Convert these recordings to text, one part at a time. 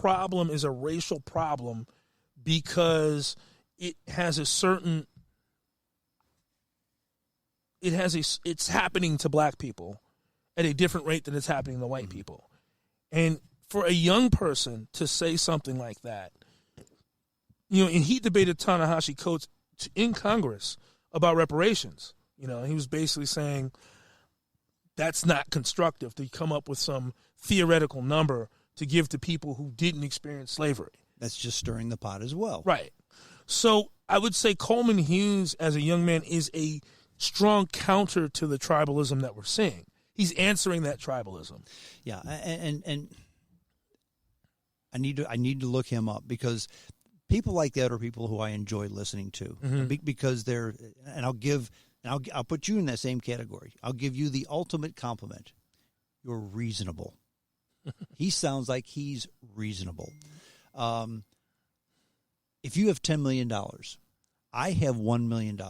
problem is a racial problem because it's happening to black people at a different rate than it's happening to white people. And for a young person to say something like that, and he debated Ta-Nehisi Coates in Congress about reparations. He was basically saying that's not constructive to come up with some theoretical number to give to people who didn't experience slavery. That's just stirring the pot as well. Right. So I would say Coleman Hughes as a young man is a strong counter to the tribalism that we're seeing. He's answering that tribalism. Yeah, and I need to look him up because people like that are people who I enjoy listening to because they're, and I'll put you in that same category. I'll give you the ultimate compliment. You're reasonable. He sounds like he's reasonable. If you have $10 million, I have $1 million.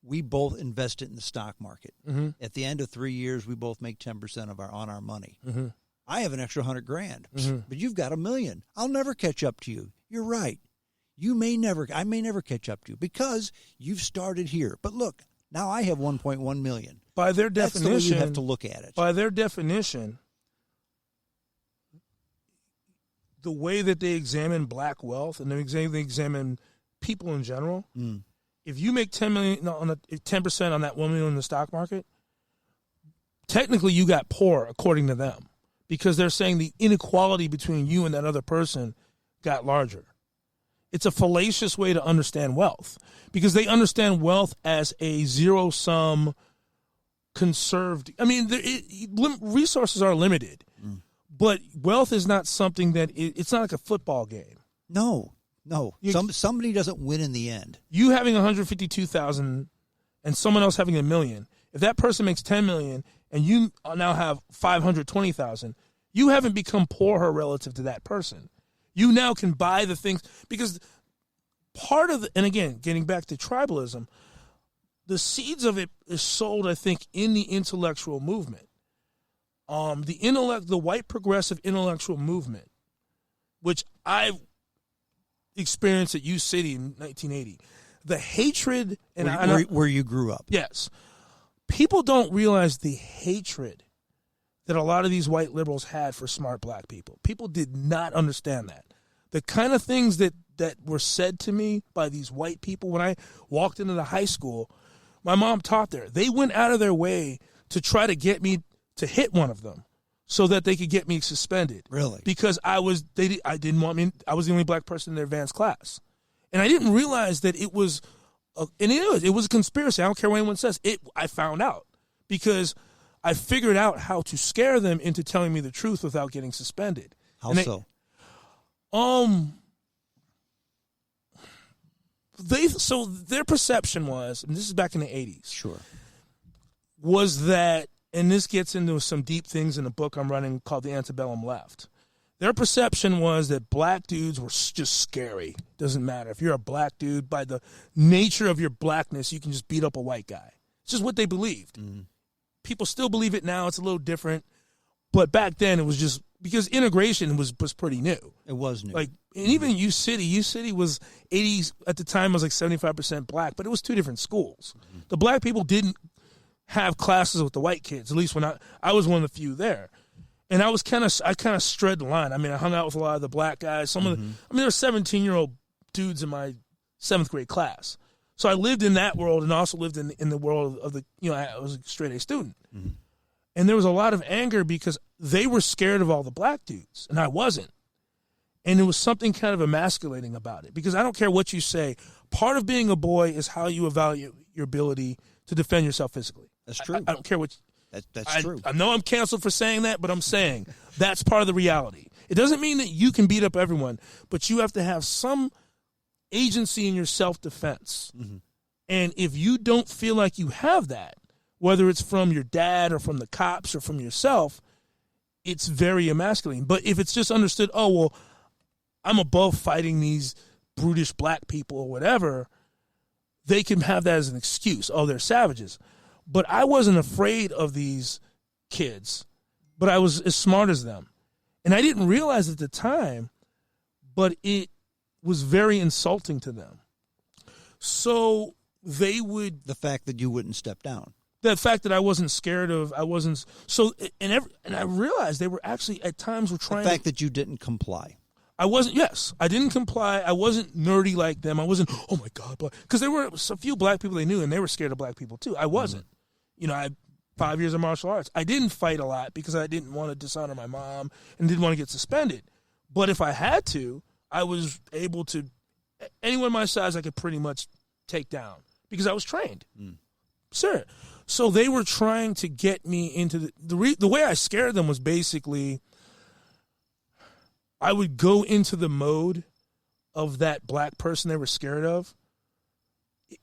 We both invest it in the stock market. Mm-hmm. At the end of 3 years, we both make 10% on our money. Mm-hmm. I have an extra $100,000, but you've got $1 million. I'll never catch up to you. You're right. I may never catch up to you because you've started here. But look, now I have 1.1 million. By their definition, that's the way you have to look at it. By their definition, the way that they examine black wealth and they examine people in general. If you make 10% on that 1 million in the stock market, technically you got poor according to them because they're saying the inequality between you and that other person got larger. It's a fallacious way to understand wealth because they understand wealth as a zero-sum conserved. I mean, resources are limited, but wealth is not something that it's not like a football game. No. Somebody doesn't win in the end. You having 152,000 and someone else having $1 million. If that person makes 10 million and you now have 520,000, you haven't become poorer relative to that person. You now can buy the things because part of and again, getting back to tribalism, the seeds of it is sold, I think, in the intellectual movement. The white progressive intellectual movement, which I experienced at U City in 1980. The hatred where you grew up. Yes. People don't realize the hatred that a lot of these white liberals had for smart black people. People did not understand that. The kind of things that were said to me by these white people when I walked into the high school, my mom taught there. They went out of their way to try to get me to hit one of them so that they could get me suspended. Really? Because I was the only black person in their advanced class. And I didn't realize that it was it was a conspiracy. I don't care what anyone says. I found out because I figured out how to scare them into telling me the truth without getting suspended. How so? So their perception was, and this is back in the 80s. Sure. Was that, and this gets into some deep things in a book I'm running called The Antebellum Left. Their perception was that black dudes were just scary. Doesn't matter. If you're a black dude, by the nature of your blackness, you can just beat up a white guy. It's just what they believed. Mm-hmm. People still believe it now. It's a little different. But back then, it was just because integration was pretty new. It was new. And even U City was 80s at the time was like 75% black, but it was two different schools. Mm-hmm. The black people didn't have classes with the white kids, at least when I was one of the few there. And I kind of strayed the line. I mean, I hung out with a lot of the black guys. There were 17-year-old dudes in my 7th grade class. So I lived in that world and also lived in the world of I was a straight A student. Mm-hmm. And there was a lot of anger because they were scared of all the black dudes, and I wasn't. And there was something kind of emasculating about it because I don't care what you say. Part of being a boy is how you evaluate your ability to defend yourself physically. That's true. I don't care what That's true. I know I'm canceled for saying that, but I'm saying that's part of the reality. It doesn't mean that you can beat up everyone, but you have to have some agency in your self-defense. Mm-hmm. And if you don't feel like you have that, whether it's from your dad or from the cops or from yourself, it's very emasculating. But if it's just understood, oh, well, I'm above fighting these brutish black people or whatever, they can have that as an excuse. Oh, they're savages. But I wasn't afraid of these kids, but I was as smart as them. And I didn't realize at the time but it was very insulting to them. So they would... The fact that you wouldn't step down. The fact that I wasn't scared of... I wasn't... So, and I realized they were actually, at times, were trying... The fact that you didn't comply. I wasn't... Yes, I didn't comply. I wasn't nerdy like them. I wasn't, oh my God. Because there were a few black people they knew, and they were scared of black people, too. I wasn't. You know, I had 5 years of martial arts. I didn't fight a lot because I didn't want to dishonor my mom and didn't want to get suspended. But if I had to, I was able to... Anyone my size, I could pretty much take down because I was trained. Sir. So they were trying to get me into the way I scared them was basically I would go into the mode of that black person they were scared of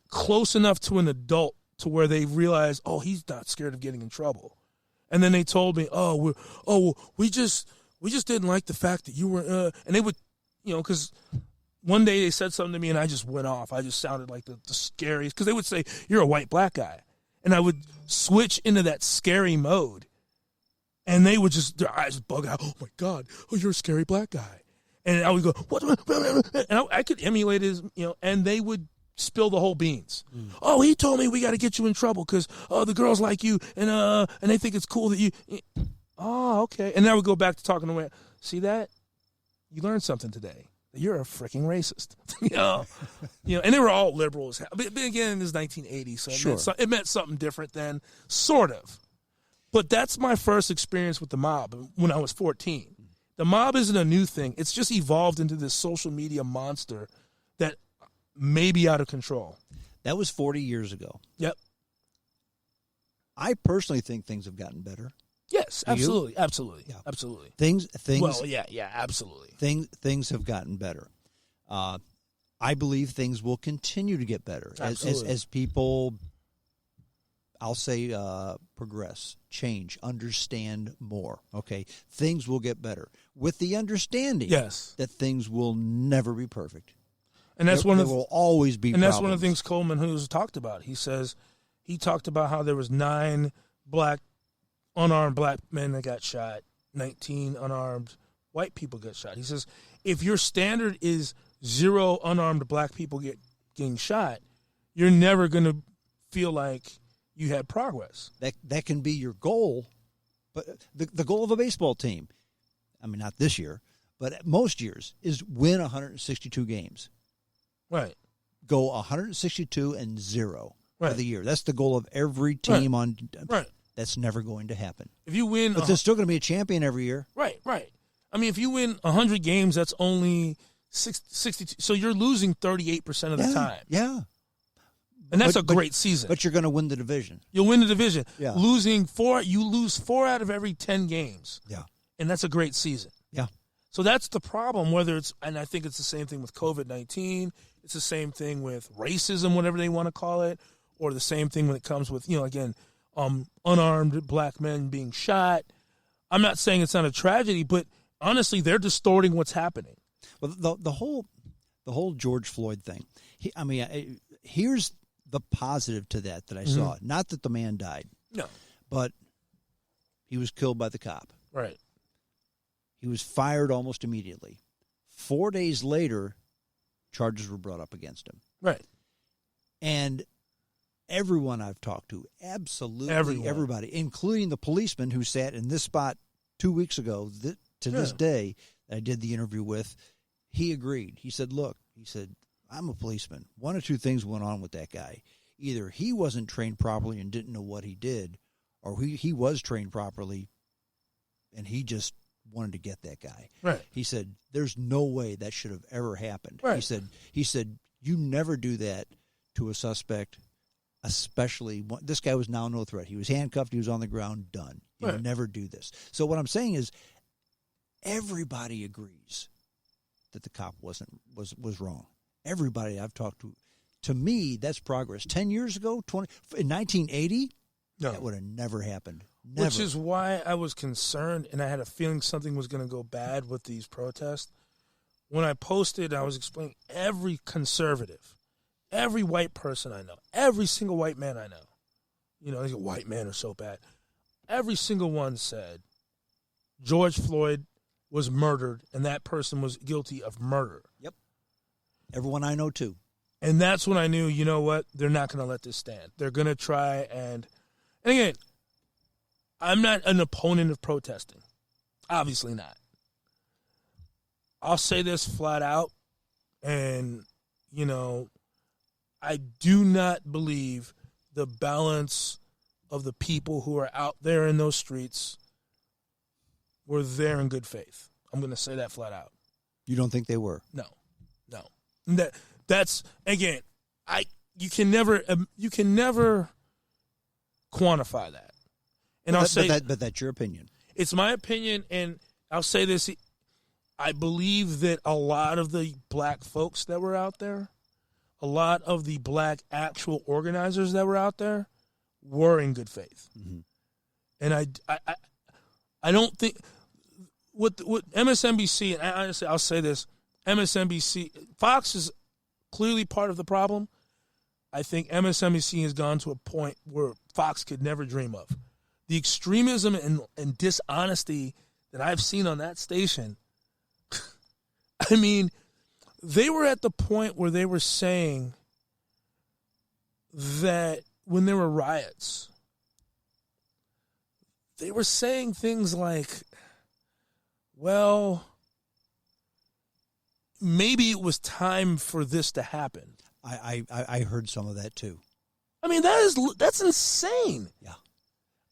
close enough to an adult to where they realized, oh, he's not scared of getting in trouble. And then they told me, we just didn't like the fact that you were, and they would, you know, because one day they said something to me and I just went off. I just sounded like the scariest, because they would say, you're a white black guy. And I would switch into that scary mode. And they would just, their eyes would bug out. Oh, my God. Oh, you're a scary black guy. And I would go, what? And I could emulate his, you know, and they would spill the whole beans. Oh, he told me we got to get you in trouble because, the girls like you and they think it's cool that you. Oh, okay. And then I would go back to talking away. See that? You learned something today. You're a freaking racist. you know, and they were all liberals. But again, it was 1980, so it meant something different then, sort of. But that's my first experience with the mob when I was 14. The mob isn't a new thing. It's just evolved into this social media monster that may be out of control. That was 40 years ago. Yep. I personally think things have gotten better. Yes, absolutely, yeah. absolutely. Things. Well, yeah, absolutely. Things have gotten better. I believe things will continue to get better as people. I'll say progress, change, understand more. Okay, things will get better with the understanding. Yes. That things will never be perfect, and that's there will always be. And problems. that's one of the things Coleman Hughes talked about. He talked about how there was 9 unarmed black men that got shot, 19 unarmed white people got shot. He says, if your standard is 0 unarmed black people getting shot, you're never going to feel like you had progress. That can be your goal, but the goal of a baseball team, I mean, not this year, but most years, is win 162 games. Right. Go 162-0 right. for the year. That's the goal of every team on. Right. That's never going to happen. If you win... But there's still going to be a champion every year. Right. I mean, if you win 100 games, that's only 62. So you're losing 38% of the time. Yeah. And that's a great season. But you're going to win the division. You'll win the division. Yeah. You lose 4 out of every 10 games. Yeah. And that's a great season. Yeah. So that's the problem, and I think it's the same thing with COVID-19. It's the same thing with racism, whatever they want to call it, or the same thing when it comes with, again, unarmed black men being shot. I'm not saying it's not a tragedy, but honestly, they're distorting what's happening. Well, the whole George Floyd thing. Here's the positive to that I saw. Not that the man died. No. But he was killed by the cop. Right. He was fired almost immediately. 4 days later, charges were brought up against him. Right. And everyone I've talked to, absolutely everybody, including the policeman who sat in this spot 2 weeks ago, this day that I did the interview with, he agreed. He said, look, I'm a policeman. 1 or 2 things went on with that guy. Either he wasn't trained properly and didn't know what he did, or he was trained properly and he just wanted to get that guy. Right. He said, there's no way that should have ever happened. Right. He said, you never do that to a suspect, especially this guy was now no threat. He was handcuffed. He was on the ground. Done. You never do this. So what I'm saying is everybody agrees that the cop was wrong. Everybody I've talked to me, that's progress. 10 years ago, in 1980, that would have never happened. Never. Which is why I was concerned, and I had a feeling something was going to go bad with these protests. When I posted, I was explaining every conservative, every white person I know, every single white man I know, these white men are so bad. Every single one said George Floyd was murdered, and that person was guilty of murder. Yep. Everyone I know, too. And that's when I knew, you know what? They're not going to let this stand. They're going to try and again, I'm not an opponent of protesting. Obviously not. I'll say this flat out, and, I do not believe the balance of the people who are out there in those streets were there in good faith. I'm going to say that flat out. You don't think they were? No. That's again, you can never quantify that. And but that's your opinion. It's my opinion, and I'll say this: I believe that a lot of the black folks that were out there, a lot of the black actual organizers that were out there, were in good faith. Mm-hmm. And I don't think with MSNBC, and honestly, I'll say this: MSNBC, Fox is clearly part of the problem. I think MSNBC has gone to a point where Fox could never dream of. The extremism and dishonesty that I've seen on that station, I mean, they were at the point where they were saying that when there were riots, they were saying things like, well, maybe it was time for this to happen. I heard some of that too. I mean, that's insane. Yeah.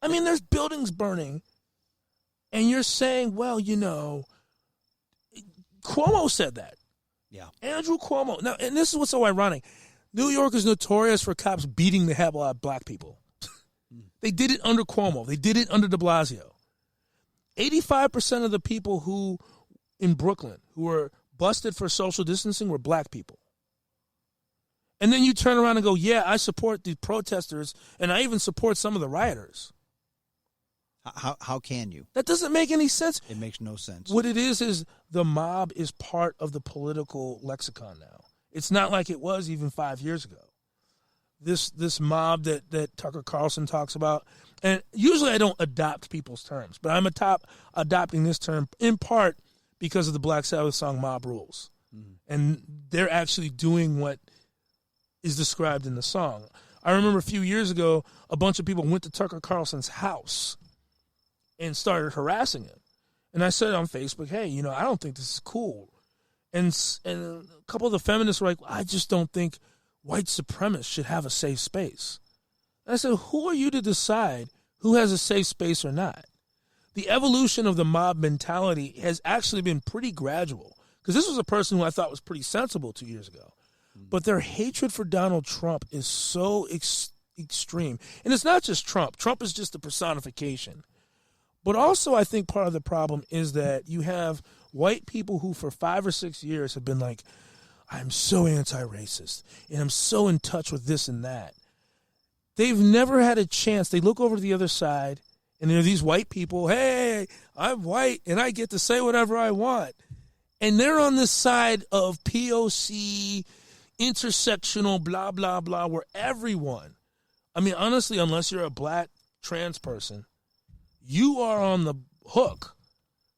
I mean, there's buildings burning, and you're saying, well, Cuomo said that. Yeah. Andrew Cuomo. Now, and this is what's so ironic. New York is notorious for cops beating the hell out of black people. They did it under Cuomo. They did it under de Blasio. 85% of the people who in Brooklyn who were busted for social distancing were black people. And then you turn around and go, yeah, I support the protesters, and I even support some of the rioters. How can you? That doesn't make any sense. It makes no sense. What it is the mob is part of the political lexicon now. It's not like it was even 5 years ago. This mob that Tucker Carlson talks about, and usually I don't adopt people's terms, but I'm adopting this term in part because of the Black Sabbath song Mob Rules. Mm-hmm. And they're actually doing what is described in the song. I remember a few years ago, a bunch of people went to Tucker Carlson's house and started harassing him. And I said on Facebook, hey, I don't think this is cool. And a couple of the feminists were like, I just don't think white supremacists should have a safe space. And I said, who are you to decide who has a safe space or not? The evolution of the mob mentality has actually been pretty gradual. Because this was a person who I thought was pretty sensible 2 years ago. But their hatred for Donald Trump is so extreme. And it's not just Trump. Trump is just a personification. But also I think part of the problem is that you have white people who for 5 or 6 years have been like, I'm so anti-racist, and I'm so in touch with this and that. They've never had a chance. They look over to the other side, and there are these white people, hey, I'm white, and I get to say whatever I want. And they're on this side of POC, intersectional, blah, blah, blah, where everyone, I mean, honestly, unless you're a black trans person, you are on the hook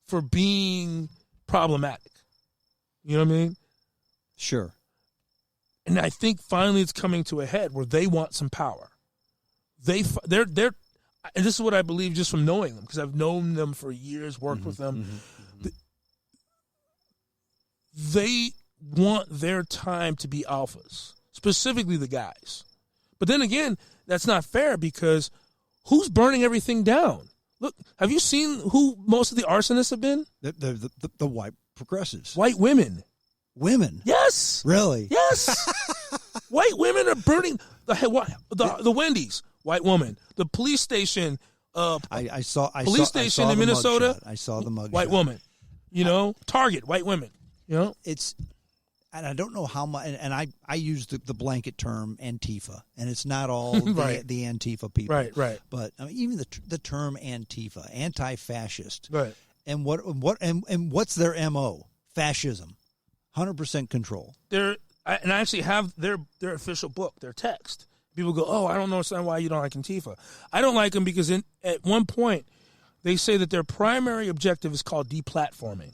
for being problematic. You know what I mean? Sure. And I think finally it's coming to a head where they want some power. They're and this is what I believe just from knowing them, because I've known them for years, worked with them. Mm-hmm. They want their time to be alphas, specifically the guys. But then again, that's not fair, because who's burning everything down? Look, have you seen who most of the arsonists have been? The white progressives. White women. Women? Yes. Really? Yes. White women are burning the Wendy's. White woman. The police station. I saw station in Minnesota. I saw the mugshot. White woman. Target. White women. It's, and I don't know how much. And I use the blanket term Antifa, and it's not all right. the Antifa people. Right. But I mean, even the term Antifa, anti-fascist. Right. And what's their MO? Fascism. 100% control. And I actually have their official book, their text. People go, oh, I don't understand why you don't like Antifa. I don't like them because at one point They say that their primary objective is called deplatforming.